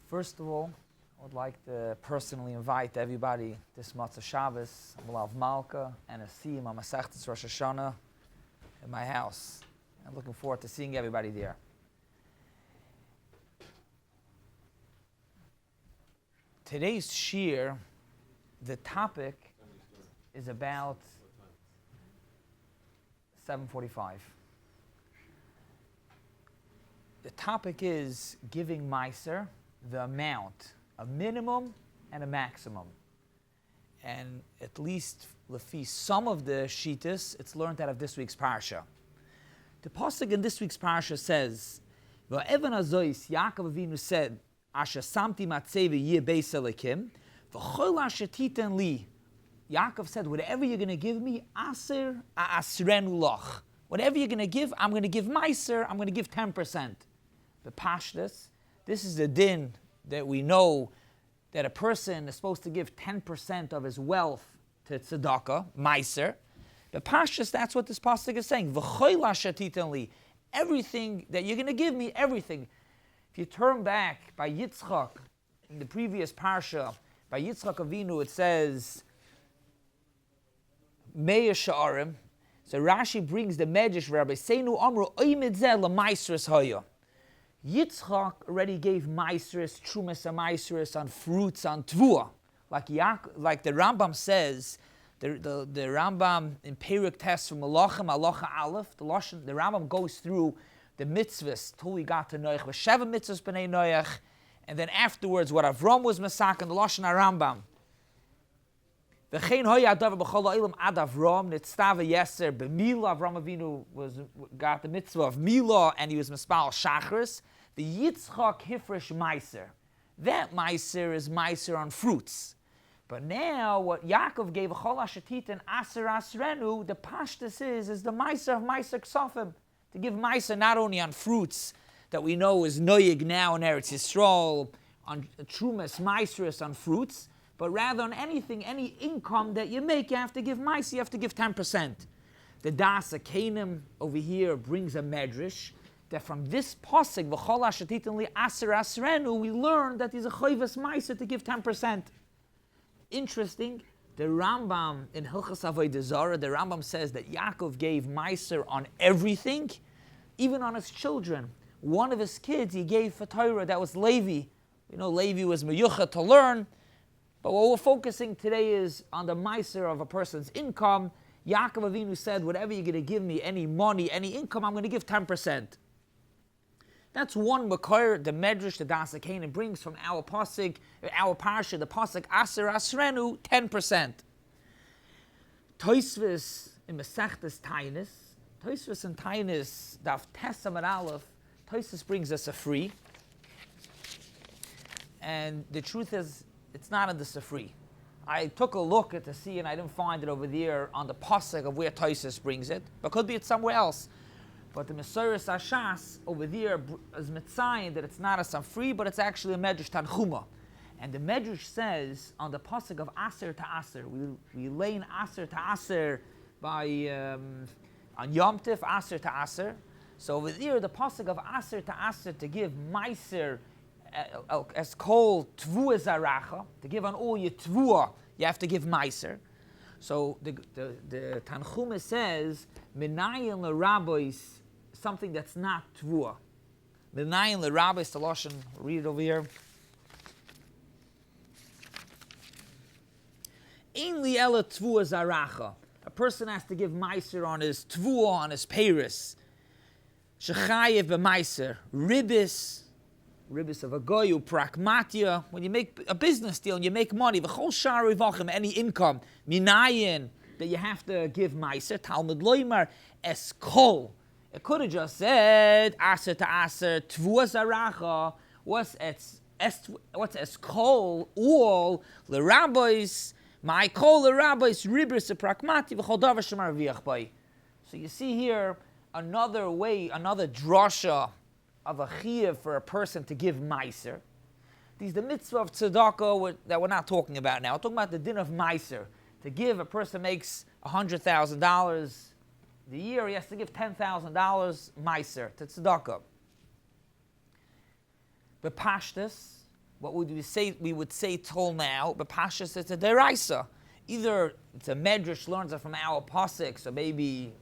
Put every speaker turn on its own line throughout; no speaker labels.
First of all, I would like to personally invite everybody this Matzah Shabbos, Malav Malka, and a Siyum on Masechtas Rosh Hashanah in my house. I'm looking forward to seeing everybody there. Today's Shiur, the topic is about 7:45. The topic is giving Meiser, the amount, a minimum and a maximum. And at least lefi some of the shitas, it's learned out of this week's parsha. The pasuk in this week's parsha says, "Va'evan azois Yaakov Avinu said, Asher samti matzevi yeh beis Elokim, v'chol asher titen li." Yaakov said, "Whatever you're going to give me, aser asrenu loch. Whatever you're going to give, I'm going to give meiser. I'm going to give 10%." The pashtus. This is the din that we know that a person is supposed to give 10% of his wealth to tzedaka, meiser. The pashtus, that's what this pasuk is saying. V'choil asher titen li. Everything that you're going to give me, everything. If you turn back by Yitzchak, in the previous parsha, by Yitzchak Avinu, it says, Meir Sha'arim. So Rashi brings the Medrash, Rabbi Seinu Amru, Oymid Zeh l'maisris hoya. Yitzchak already gave maisris, trumas and maisris on fruits, on tvua. Like the Rambam says, the Rambam in Perek Tes from Malachim, Malacha Aleph, the Rambam goes through the mitzvos till we got to Noach, Sheva mitzvos b'nei Noach, and then afterwards what Avram was masak and the Lashon HaRambam. V'chein hoya adav b'chol ha'olam ad Avram nitztava yeser b'mila. Avram Avinu got the mitzvah of Mila and he was mispal Shachris. The Yitzchak hifresh meiser. That meiser is meiser on fruits. But now what Yaakov gave chol asher titen aser asrenu, the pashtus is the meiser of meiser ksafim. To give meiser not only on fruits that we know is noyig now in Eretz Yisrael, on trumas meiseris on fruits, but rather on anything, any income that you make, you have to give meiser, you have to give 10%. The Das Akanim over here brings a medrash that from this pasuk, v'chol asher titen li aser asrenu, we learn that there's a chayvus meiser to give 10%. Interesting, the Rambam in Hilchos Tzedakah, the Rambam says that Yaakov gave meiser on everything, even on his children. One of his kids he gave for Torah, that was Levi. You know, Levi was meyucha to learn. But what we're focusing today is on the meiser of a person's income. Yaakov Avinu said, whatever you're going to give me, any money, any income, I'm going to give 10%. That's one makor, the medrash, the Das Akanim brings from our pasuk, our parsha, the pasuk Aser Asrenu, 10%. Tosfos in Masechtas Tainis, Tosfos in Tainis, Daf Tesam and Aleph, Tosfos brings us a free. And the truth is, it's not in the Sifri. I took a look at to see, and I didn't find it over there on the pasuk of where Tosfos brings it, but could be it's somewhere else. But the Mesoros Ashas over there is mitzayin that it's not a Sifri, but it's actually a Medrash Tanchuma. And the Medrash says on the pasuk of Aser to Aser, we lay in Aser to Aser by on Yom Tif, Aser to Aser. So over there, the pasuk of Aser to Aser to give Meiser as called Tvua Zaracha, to give on all your Tvua, you have to give Meiser. So the Tanchuma says Minayin l'Rabbis, something that's not Tvua. Minayin l'Rabbis, the Lashon, read it over here. Ein li ela Tvua Zaracha. A person has to give Meiser on his Tvua, on his Paris. Shechayev b'Meiser. Ribis of a goyu, pragmatia. When you make a business deal and you make money, v'chol shar rivachim, any income, minayin, that you have to give meiser, Talmud loymar, eskol. It could have just said, aser to aser, tvua zaracha, what's eskol, all, l'rabbis, my kol l'rabbis, ribis of pragmati, v'chol davar shemar v'yach bay. So you see here, another way, another drasha, of a chiyuv for a person to give meiser. These the mitzvah of tzedakah that we're not talking about now. We're talking about the din of meiser. To give, a person makes $100,000 the year, he has to give $10,000 meiser to tzedakah. The pashtus, what would we say? We would say till now, but Pashas it's a deraisa. Either it's a medrash learns it from our pasuk, so maybe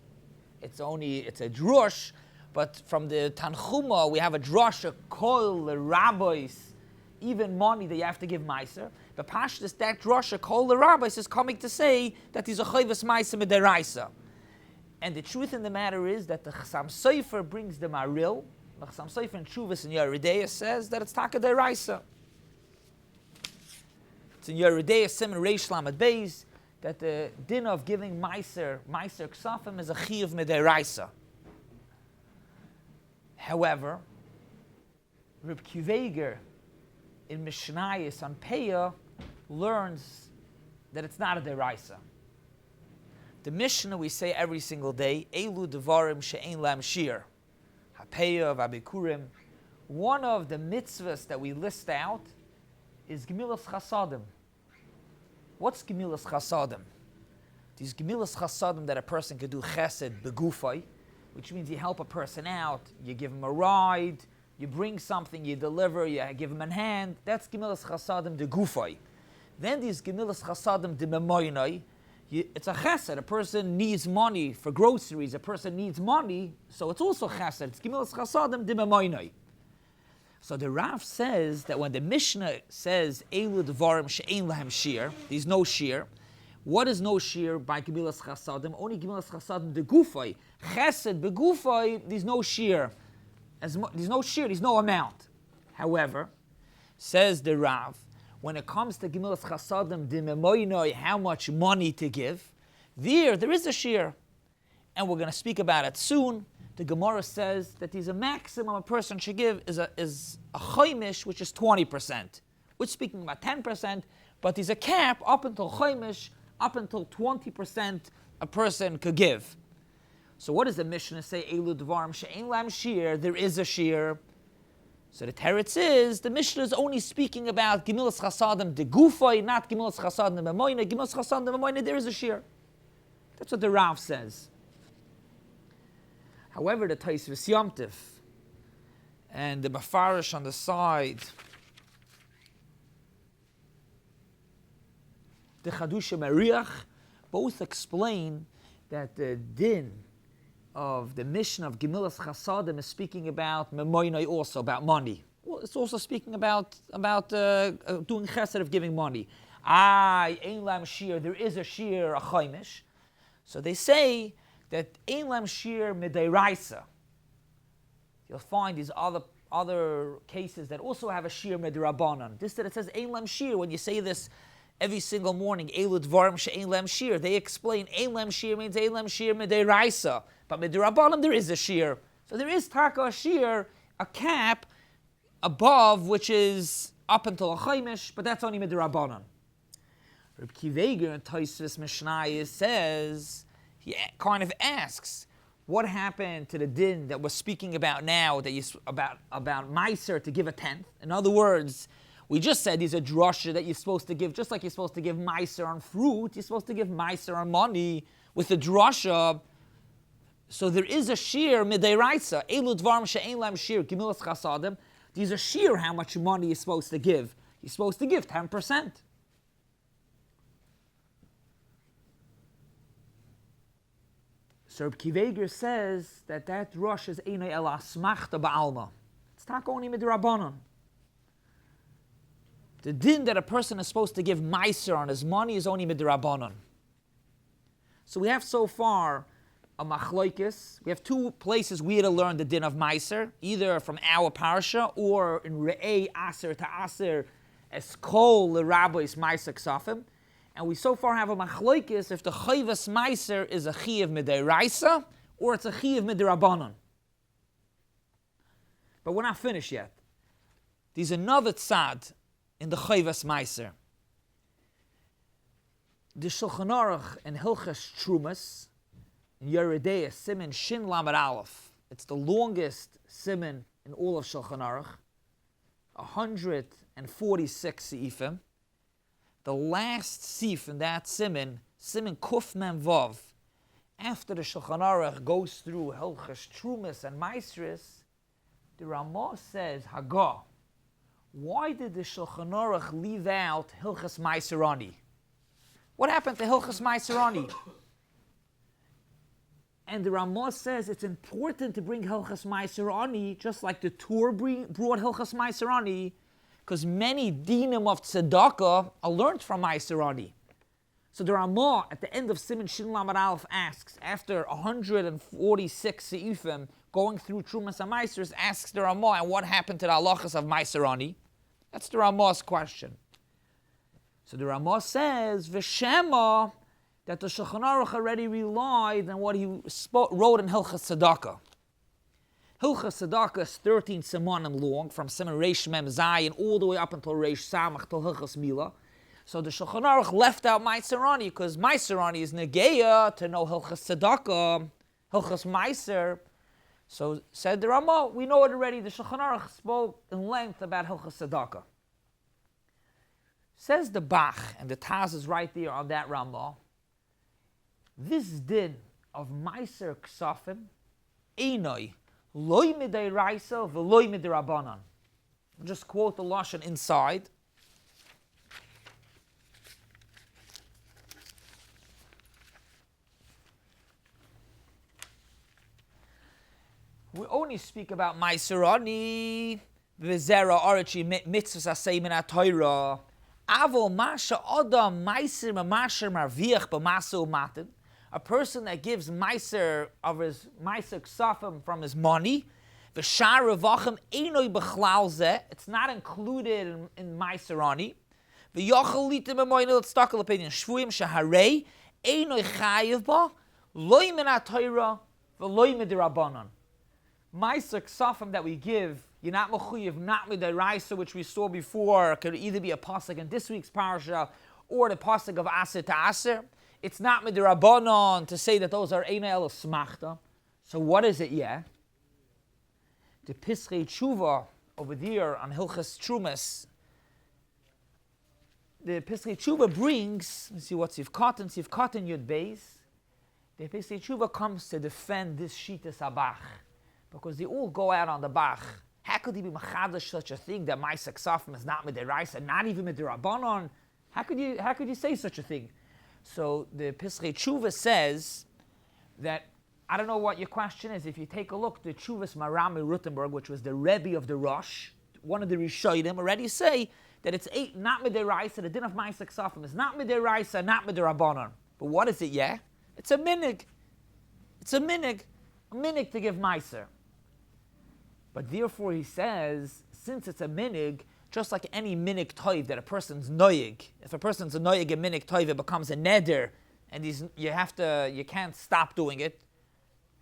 it's a drush, but from the Tanchuma we have a drasha kol the rabbis, even money that you have to give meiser. But Pashas that drasha kol the rabbis is coming to say that he's a chayvus meiser mederaisa. And the truth in the matter is that the Chassam Sofer brings the Maril. The Chassam Sofer in Shuvas in Yeridea says that it's taka deraisa. It's in Yeridea Simon Reish Lamed Beis that the din of giving meiser ksafim is a chiyuv mederaisa. However, Reb Kiveger in Mishnayos on Peah learns that it's not a deraisa. The Mishnah we say every single day, Elu devarim she'ein lam shir, hapeya v'abikurim. One of the mitzvos that we list out is Gemilas Chasadim. What's Gemilas Chasadim? These Gemilas Chasadim that a person could do chesed begufay, which means you help a person out, you give him a ride, you bring something, you deliver, you give him a hand. That's Gemilas Chasadim de gufay. Then these Gemilas Chasadim de memoinai. It's a chesed. A person needs money for groceries. A person needs money, so it's also chesed. It's Gemilas Chasadim Dimamoinai. So the Rav says that when the Mishnah says Elu Devarim She'ein Lahem Shir, there's no shir. What is no shir by Gemilas Chasadim? Only Gemilas Chasadim de Gufay. Chesed begufay. There's no shir. There's no amount. However, says the Rav, when it comes to Gemilas Chasadim Dimemoinoi, how much money to give, there is a shir. And we're going to speak about it soon. The Gemara says that there's a maximum a person should give is a chaimish, which is 20%. We're speaking about 10%, but there's a cap up until chaimish, up until 20% a person could give. So what does the Mishnah say? Elu dvarim she'ein lam shir, there is a shir. So the teretz is, the Mishnah is only speaking about Gemilas Chasadim de Gufay, not Gemilas Chasadim de Memoina. Gemilas Chasadim de Memoina, there is a shir. That's what the Rav says. However, the Taisvis Yomtiv and the Mafarish on the side, the Chadusha Mariach, both explain that the din of the mission of Gemilas Chasadim is speaking about Memoinai also, about money. Well, it's also speaking about doing chesed of giving money. Ein lam shir, there is a shir, a chaimish. So they say that ein lam shir midairaisa. You'll find these other cases that also have a shir midirabanan. This that it says ein lam shir, when you say this every single morning, Elu dvarim she'ein lam shir, they explain ein lam shir means ein lam shir midairaisa. But midirabanan there is a shir. So there is taka a shir, a cap above, which is up until a chaimish, but that's only midirabanan. Reb Kiveger in Tosfos Mishnayos says, he kind of asks, what happened to the din that we're speaking about now, that about meiser to give a tenth? In other words, we just said there's a drasha that you're supposed to give, just like you're supposed to give meiser on fruit, you're supposed to give meiser on money with the drasha. So there is a shir midairaisa, elu dvarim she'ein lam shir, Gemilas Chasadim. There's a shir how much money you're supposed to give. You're supposed to give 10%. So Reb Kiveger says that rush is einay el asmachta ba'alma. It's not only midrabanan. The din that a person is supposed to give meiser on his money is only midrabanan. So we have so far a machloikis. We have two places we had to learn the din of meiser, either from our parsha or in re'ei aser to aser es kol l'rabbis meiser ksafim. And we so far have a machloikis if the chayvas meiser is a chiyav midiraisa or it's a chiyav midirabanan. But we're not finished yet. There's another tzad in the chayvas meiser. The Shulchan Aruch in Hilchos Trumas in Yeridea Siman Shin Lamed Aleph. It's the longest siman in all of Shulchan Aruch. 146 seifim. The last sif in that siman Kuf Mem Vav, after the Shulchan Aruch goes through Hilchos Trumas and Meisris, the Ramah says, Hagah, why did the Shulchan Aruch leave out Hilchos Meiser? What happened to Hilchos Meiser? And the Ramah says it's important to bring Hilchos Meiser, just like the Torah brought Hilchos Meiser, because many dinim of Tzedaka are learned from Meiser. So the Ramah at the end of Siman Shin Lamed Aleph asks, after 146 seifim going through Trumas and Meisers, asks the Ramah, and what happened to the halachas of Meiser? That's the Ramah's question. So the Ramah says, V'shema, that the Shulchan Aruch already relied on what he wrote in Hilchos Tzedakah. Hilchos Tzedakah is 13 simanim long, from Siman Reish Mem Zayin all the way up until Reish Samach till Hilchos Milah. So the Shulchan Aruch left out Meiser because Meiser is negeya to know Hilchos Tzedakah, Hilchos Meiser. So said the Ramah, we know it already. The Shulchan Aruch spoke in length about Hilchos Tzedakah. Says the Bach, and the Taz is right there on that Ramah. This din of Meiser Ksafim, Einoi, loy midei Raisa, v'loy midei Rabbanan. I'll just quote the Lashon inside. We only speak about Meiser v'zera arachi mitzvos asay min ha-Torah. Avo masha adam Meiser mamasher marviach b'masu matin. A person that gives Meiser of his Meiser Ksafim from his money, v'shar revachim einoi b'chlal zeh, it's not included in Meiser v'yochel litim b'moynel tzedakah l'pedin shvuyim shaharei einoi chayiv ba loy min ha-Torah v'loy midei Rabbanan. Meiser Ksafim that we give, you're not mechuyev, not midei Raisa, which we saw before, could either be a pasuk in this week's parasha or the pasuk of Aser to Aser. It's not midei Rabbanan to say that those are Eina El Smachta. So what is it, yeah? The Pischei Tshuva over there on Hilchos Trumas, the Pischei Tshuva brings, let's see what's Sivkatan Yud Beis. The Pischei Tshuva comes to defend this Shitas Abach, because they all go out on the Bach. How could he be machadash such a thing that Meiser Ksafim is not midei Raisa, not even midei Rabbanan? How could you say such a thing? So the Pischei Tshuva says that, I don't know what your question is. If you take a look, the Tshuvas Marami Rutenberg, which was the Rebbe of the Rosh, one of the Rishonim, already say that it's not midei Raisa, the din of Meiser Ksafim is not midei Raisa, not midei Rabbanan. But what is it, yeah? It's a minig. It's a minig to give Meiser. But therefore he says, since it's a minig, just like any minig toiv that a person's noyig, if a person's a noyig and minig toiv, it becomes a neder, and you can't stop doing it.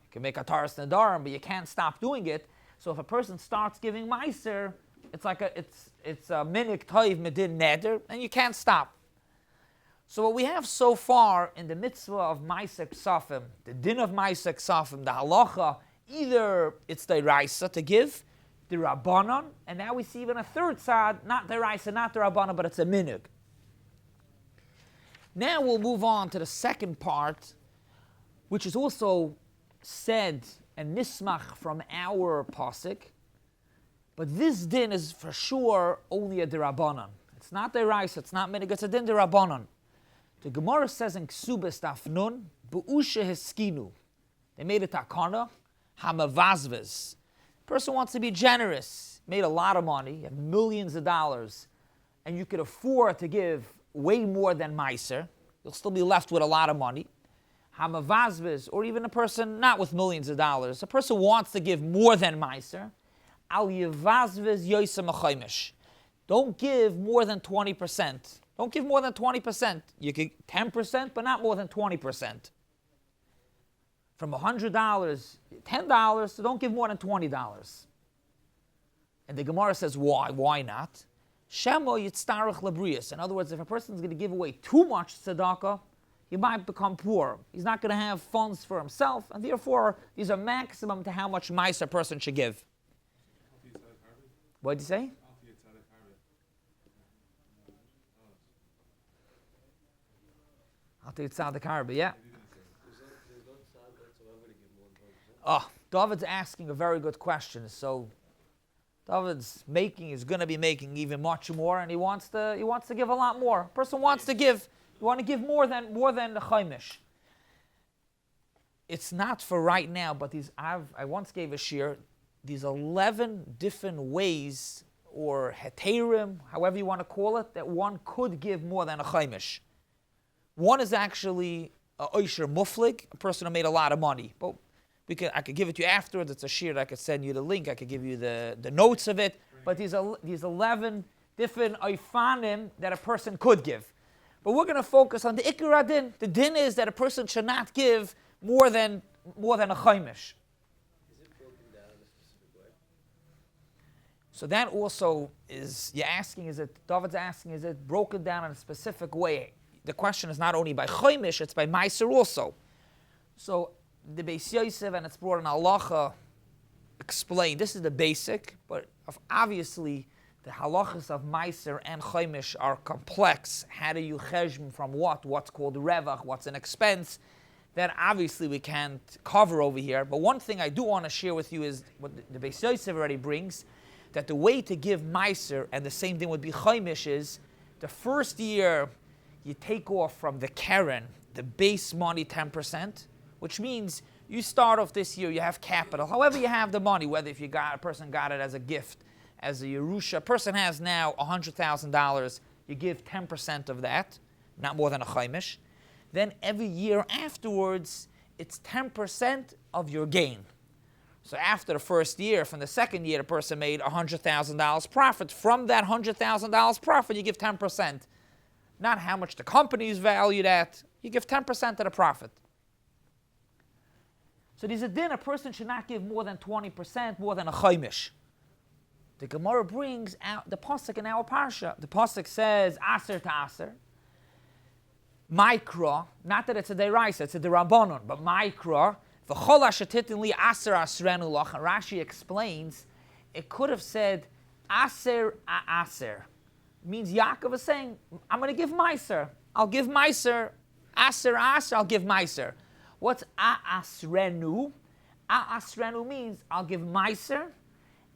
You can make a taras nadarim, but you can't stop doing it. So if a person starts giving meiser, it's a minig toiv medin neder, and you can't stop. So what we have so far in the mitzvah of meiser ksafim, the din of meiser ksafim, the halacha, either it's the Raisa to give, the Rabbanon, and now we see even a third side, not the Raisa, not the Rabbanon, but it's a minig. Now we'll move on to the second part, which is also said and nismach from our pasuk, but this din is for sure only a Rabbanon. It's not the Raisa, it's not minig, it's a din the Rabbanon. The Gemara says in Ksubas Daf Nun, Bu'usha Heskinu. They made a takana, Hamavazvez. Person wants to be generous, made a lot of money, you have millions of dollars, and you could afford to give way more than Meiser. You'll still be left with a lot of money. Hamavazvez, or even a person not with millions of dollars, a person wants to give more than Meiser. Al Yevazvez Yoisem Achaimish. Don't give more than 20%. Don't give more than 20%. You could 10%, but not more than 20%. From $100, $10, so don't give more than $20. And the Gemara says, why? Why not? Shemo yitztarech labrius. In other words, if a person is going to give away too much tzedakah, he might become poor. He's not going to have funds for himself, and therefore, these are maximum to how much mice a person should give. What did you say? I'll take Tzedakah, yeah. Oh, David's asking a very good question. So, David's making is going to be making even much more, and he wants to give a lot more. A person wants to give. You want to give more than the chaimish. It's not for right now, but I once gave a shiur. These 11 different ways, or heterim, however you want to call it, that one could give more than a chaimish. One is actually a oisher muflig, a person who made a lot of money. But I could give it to you afterwards. It's a shiur. I could send you the link. I could give you the notes of it. But these 11 different oifanim that a person could give. But we're going to focus on the ikar adin. The din is that a person should not give more than a chaimish.
Is it broken down in a specific way?
So that also is, David's asking, is it broken down in a specific way? The question is not only by chaimish, it's by meiser also. So the Beis Yosef, and it's brought in halacha, explain, this is the basic, but obviously the halachas of meiser and chaimish are complex. How do you cheshbon from what's called revach, what's an expense? That obviously we can't cover over here. But one thing I do want to share with you is what the Beis Yosef already brings, that the way to give meiser, and the same thing would be chaimish, is the first year you take off from the keren, the base money 10%, which means you start off this year, you have capital. However you have the money, whether if a person got it as a gift, as a Yerusha, a person has now $100,000, you give 10% of that, not more than a chaimish. Then every year afterwards, it's 10% of your gain. So after the first year, from the second year, the person made $100,000 profit. From that $100,000 profit, you give 10%. Not how much the company is valued at. You give 10% of the profit. So there's a din, a person should not give more than 20%, more than a chaimish. The Gemara brings out the pasuk in our parsha. The pasuk says, aser to aser. Mikra, not that it's a deraisa, it's a derabbanon, but mikra, v'chol ashetitin li aser asrenu lach. Rashi explains, it could have said, aser a aser. Means Yaakov is saying, I'm going to give meiser. I'll give meiser. Aser aser, I'll give meiser. What's a'asrenu? A'asrenu means I'll give meiser,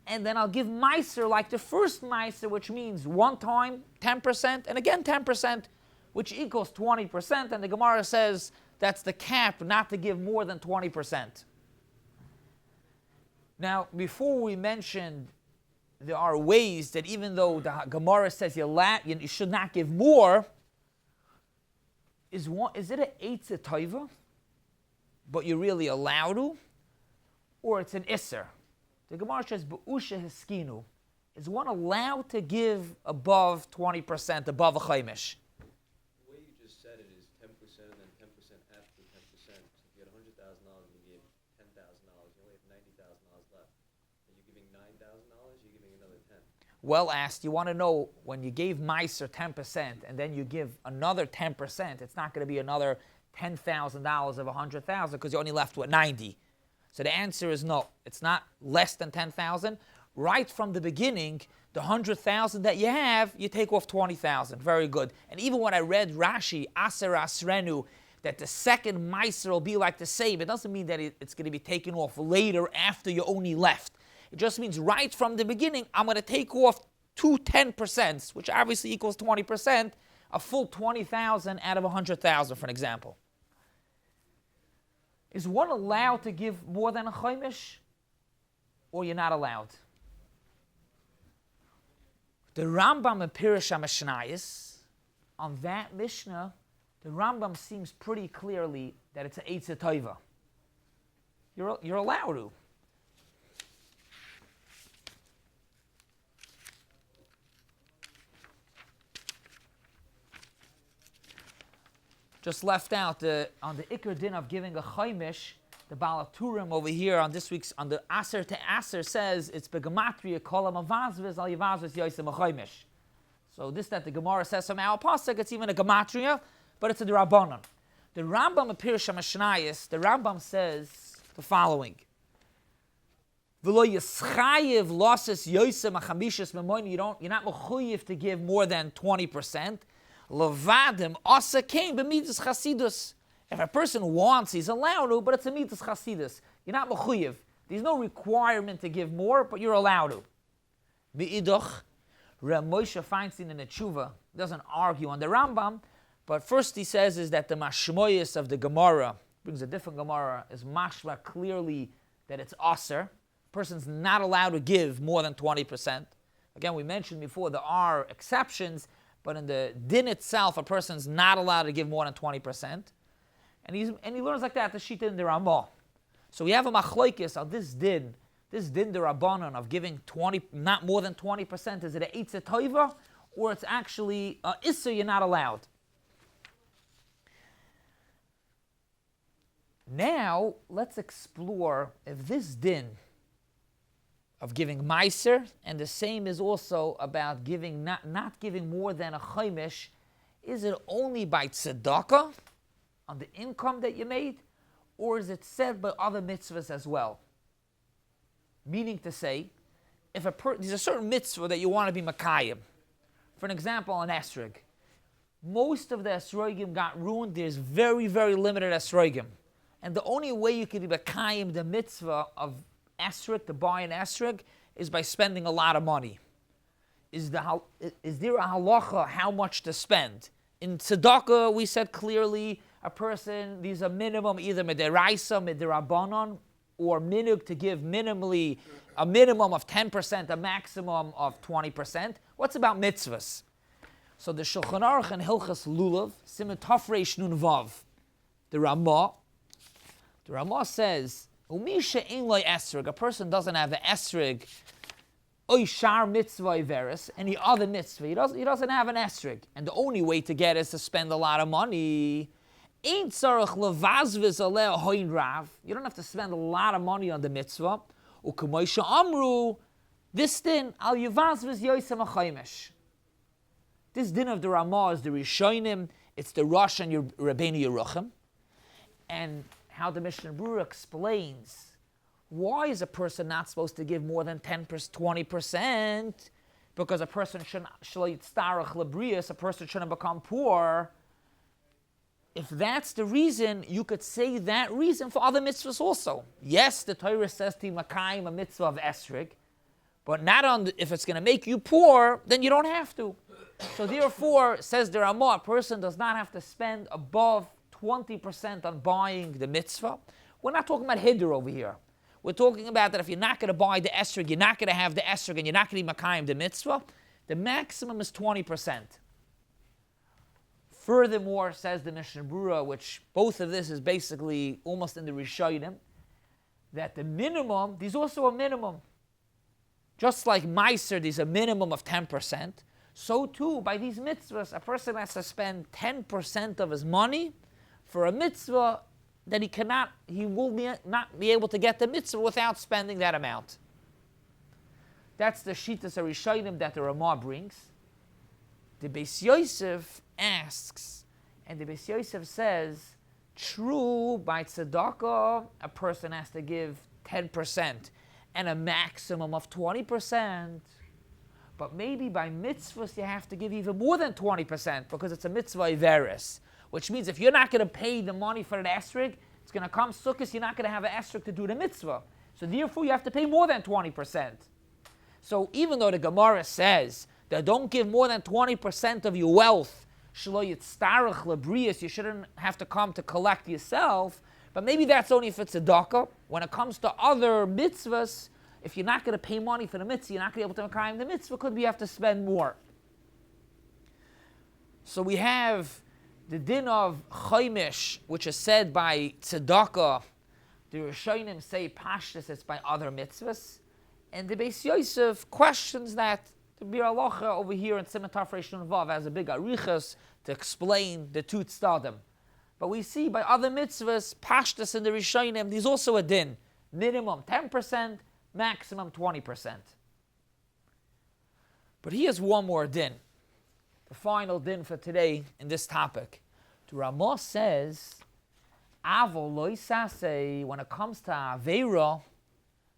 and then I'll give meiser like the first meiser, which means one time 10%, and again 10%, which equals 20. And the Gemara says that's the cap, not to give more than 20%. Now, before we mentioned, there are ways that even though the Gemara says you should not give more, is it an eitzah toiva, but you're really allowed to, or it's an isser? The Gemara says, "Be'usha hiskinu." Is one allowed to give above 20%, above a chaimish?
The way you just said it is 10% and then 10% after 10%. So if you had $100,000 and you gave $10,000, you only have $90,000 left. Are you giving $9,000? You're giving another 10.
Well asked. You want to know, when you gave meiser 10% and then you give another 10%, it's not going to be another $10,000 of 100,000 because you're only left with 90. So the answer is no. It's not less than 10,000. Right from the beginning, the 100,000 that you have, you take off 20,000. Very good. And even when I read Rashi, Aser Asrenu, that the second meiser will be like the same, it doesn't mean that it's going to be taken off later after you only left. It just means right from the beginning, I'm going to take off 10%, which obviously equals 20%, a full 20,000 out of 100,000, for an example. Is one allowed to give more than a chaimish, or you're not allowed? The Rambam in Pirush HaMishnayos, on that Mishnah, the Rambam seems pretty clearly that it's an eitzah toiva. You're allowed to. Just left out on the Iker din of giving a chaimish, the Balaturim over here on this week's, on the Aser to Aser says it's begematria kolam avazviz al yavazviz yoisem a chaimish. So this that the Gemara says from our pasuk, it's even a gematria, but it's a derabbanon. The Rambam of Pirush HaMishnayos, the Rambam says the following: V'lo yischayev losses yoisem a chamishas memoin. You're not mechuyev to give more than 20%. Levadim asa came b'mitzvos chasidus. If a person wants, he's allowed to, but it's a mitzvos chasidus. You're not mechuyev. There's no requirement to give more, but you're allowed to. Me'idoch, Reb Moshe Feinstein in the Tshuva doesn't argue on the Rambam, but first he says is that the mashmoyis of the Gemara, brings a different Gemara, is mashma clearly that it's aser. A person's not allowed to give more than 20%. Again, we mentioned before there are exceptions, but in the din itself, a person's not allowed to give more than 20%. And he learns like that, the Shita in the Ramah. So we have a machlokes on this din the Rabbanon of giving 20, not more than 20%, is it a Eitzah Toiva, or it's actually Isser, you're not allowed. Now, let's explore if this din of giving Meiser, and the same is also about giving not giving more than a Chaimish, is it only by Tzedaka, on the income that you made, or is it said by other mitzvahs as well? Meaning to say, if there's a certain mitzvah that you want to be Makayim. For an example, an Esrog. Most of the Esrogim got ruined. There's very, very limited Esrogim. And the only way you can be Makayim the mitzvah of Esrog, to buy an Esrog, is by spending a lot of money. Is there a halacha how much to spend? In Tzedaka, we said clearly, a person, there's a minimum, either Mederaisa, Mederabanon, or minug to give minimally a minimum of 10%, a maximum of 20%. What's about mitzvahs? So the Shulchan Aruch and Hilchos Lulav, Siman Tafresh Nun Vav, the Ramah says, Umisha ein lo esrog, a person doesn't have an esrog, oy shar mitzvah iveris, any other mitzvah, he doesn't have an esrog, and the only way to get is to spend a lot of money. Ain't tzarich levazviz aleh hoin rav. You don't have to spend a lot of money on the mitzvah. U'kemoisha amru, this din al yevazviz yoisem achaymesh. This din of the Ramah is the Rishonim. It's the Rosh and Rabbeinu Yeruchim, and how the Mishnah Berurah explains why is a person not supposed to give more than 10%, 20%? Because a person shouldn't become poor. If that's the reason, you could say that reason for other mitzvahs also. Yes, the Torah says to Makayim a mitzvah of Esrog, but not on if it's going to make you poor, then you don't have to. So therefore, says the Ramah, a person does not have to spend above 20% on buying the mitzvah. We're not talking about Hiddur over here. We're talking about that if you're not going to buy the Esrog, you're not going to have the Esrog, and you're not going to be Makayim the mitzvah, the maximum is 20%. Furthermore, says the Mishnah Berurah, which both of this is basically almost in the Rishonim, that the minimum, there's also a minimum. Just like Meiser, there's a minimum of 10%. So too, by these mitzvahs, a person has to spend 10% of his money for a mitzvah that he will not be able to get the mitzvah without spending that amount. That's the Shitas HaRishonim that the Ramah brings. The Beis Yosef asks, and the Beis Yosef says, true, by tzedakah, a person has to give 10% and a maximum of 20%. But maybe by mitzvahs you have to give even more than 20% because it's a mitzvah iveris, which means if you're not going to pay the money for the esrog, it's going to come sukkos, you're not going to have an esrog to do the mitzvah. So therefore you have to pay more than 20%. So even though the Gemara says that don't give more than 20% of your wealth, shelo yitztarech lebrius, you shouldn't have to come to collect yourself, but maybe that's only for tzedakah. When it comes to other mitzvahs, if you're not going to pay money for the mitzvah, you're not going to be able to makayim the mitzvah, could be you have to spend more. So we have the din of chaimish, which is said by tzedakah. The Rishonim say pashtus, it's by other mitzvahs. And the Beis Yosef questions that. The Bir Halacha over here in Siman Tafresh Nun Vav has a big arichas to explain the two tzaddim. But we see by other mitzvahs, pashtus in the Rishonim, there's also a din. Minimum 10%, maximum 20%. But here's one more din. The final din for today in this topic. The Ramah says, Avol lo yisaseh, when it comes to Aveira,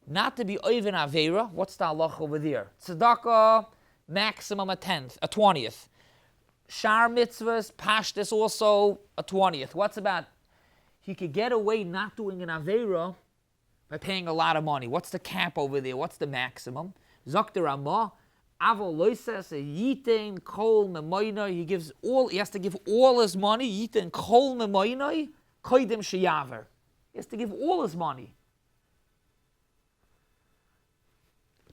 not to be oivin Aveira, what's the halacha over there? Tzedakah, maximum a 20th. Shar mitzvahs, pashtus also a 20th. What's about, he could get away not doing an Aveira by paying a lot of money. What's the cap over there? What's the maximum? Zok the Ramah, Avo loisas yitain kol memoinoi. He has to give all his money. Yitain kol memoinoi koidem sheyaver. He has to give all his money.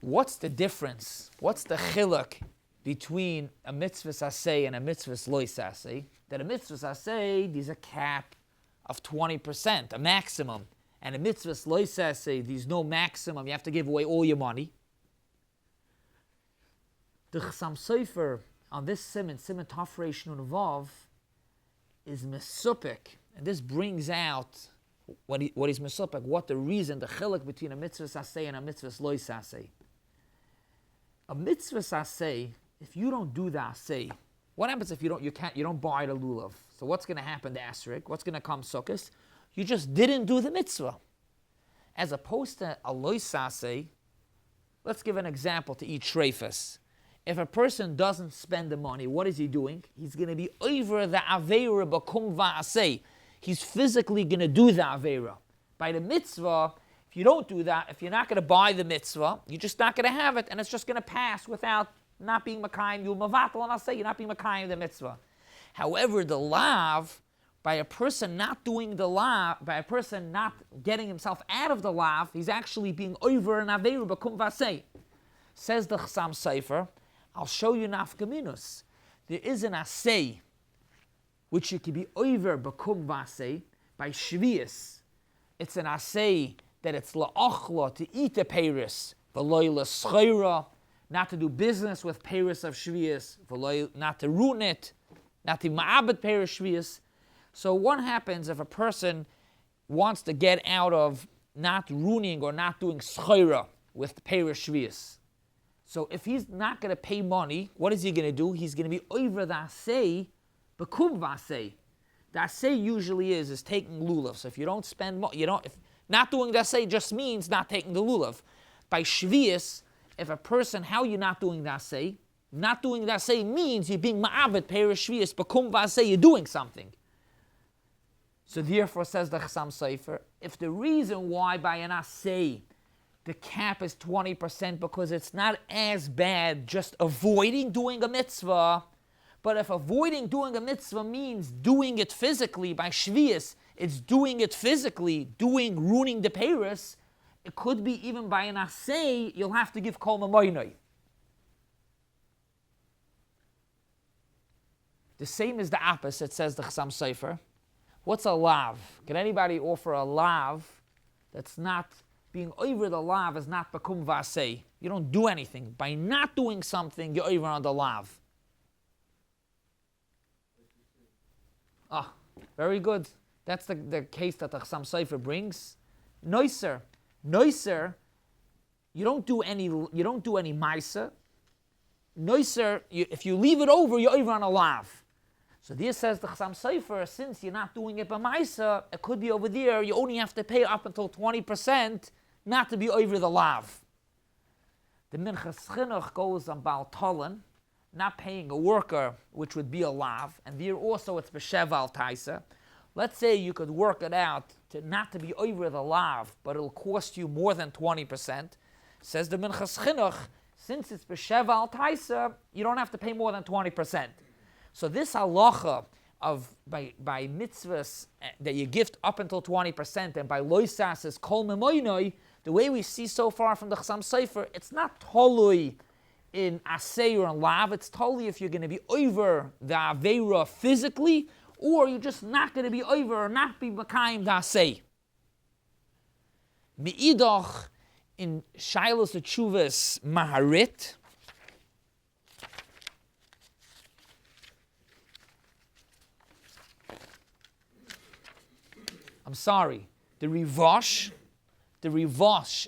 What's the difference? What's the chiluk between a mitzvos aseh and a mitzvos lois aseh? That a mitzvos aseh, there's a cap of 20%, a maximum. And a mitzvos lois aseh, there's no maximum. You have to give away all your money. The Chassam Sofer on this Siman Tafresh Nun Vav, is mesupik. And this brings out what is mesupik, what the reason, the chiluk between a mitzvos aseh and a mitzvos lois aseh. A mitzvos aseh, if you don't do the aseh, what happens if you don't buy the lulav? So what's going to happen to Asrik? What's going to come sukkos? You just didn't do the mitzvah. As opposed to a lois aseh, let's give an example to each shreifas. If a person doesn't spend the money, what is he doing? He's going to be over the aveira b'kum va'aseh. He's physically going to do the aveira. By the mitzvah, if you don't do that, if you're not going to buy the mitzvah, you're just not going to have it, and it's just going to pass without not being makayim. You'll mavatal, and I'll say you're not being makayim the mitzvah. However, the lav, by a person not doing the lav, by a person not getting himself out of the lav, he's actually being over an aveira b'kum va'aseh. Says the Chassam Sofer, I'll show you nafkaminus. There is an aseh which you can be over b'kum v'aseh by shvius. It's an aseh that it's la'achla, to eat the peiris, v'loy l'schaira, not to do business with peiris of shvius, v'loy, not to ruin it, not to ma'abed peiris shvius. So what happens if a person wants to get out of not ruining or not doing schaira with peiris shvius? So if he's not going to pay money, what is he going to do? He's going to be over the aseh, b'kum v'aseh. The aseh usually is taking lulav. So if you don't spend money, if not doing the aseh just means not taking the lulav. By shvius, if a person, how you're not doing the aseh? Not doing the aseh means you're being ma'avet peiris shvius, b'kum v'aseh, you're doing something. So therefore, says the Chassam Sofer, if the reason why by an aseh the cap is 20% because it's not as bad just avoiding doing a mitzvah, but if avoiding doing a mitzvah means doing it physically by shvius, it's doing it physically, ruining the peiros, it could be even by an aseh, you'll have to give kol mamoinoi. The same as the opposite, says the Chassam Sofer. What's a lav? Can anybody offer a lav that's not being over the lav is not b'kum v'aseh? You don't do anything. By not doing something, you're over on the lav. Very good. That's the case that the Chassam Sofer brings. Noiser, you don't do any ma'aser. Noiser, if you leave it over, you're over on a lav. So this says the Chassam Sofer, since you're not doing it by ma'aser, it could be over there. You only have to pay up until 20%, not to be over the lav. The Minchas Chinuch goes on Baal Tolan, not paying a worker, which would be a lav, and there also it's b'sheval taisa. Let's say you could work it out to not to be over the lav, but it'll cost you more than 20%. Says the Minchas Chinuch, since it's b'sheval taisa, you don't have to pay more than 20%. So this halacha of by mitzvahs that you gift up until 20%, and by loisas is kol memoinoi, the way we see so far from the Chassam Sofer, it's not tolui in aseh or in lav, it's totally if you're going to be over the aveira physically, or you're just not going to be over or not be makayim the aseh. Mi'idoch, in Shilos Teshuvas Maharit, the Rivosh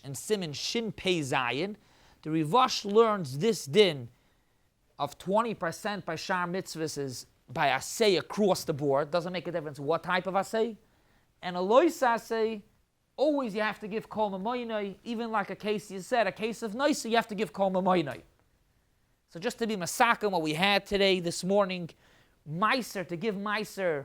in Siman Shin Pei Zayin, the Rivosh learns this din of 20% by Shar Mitzvahs is by Aseh across the board. Doesn't make a difference what type of Aseh. And a Lois Aseh, always you have to give Kol Mamoinoi, even like a case you said, a case of Noisa, you have to give Kol Mamoinoi. So just to be masakim what we had today, this morning, Meiser, to give Meiser,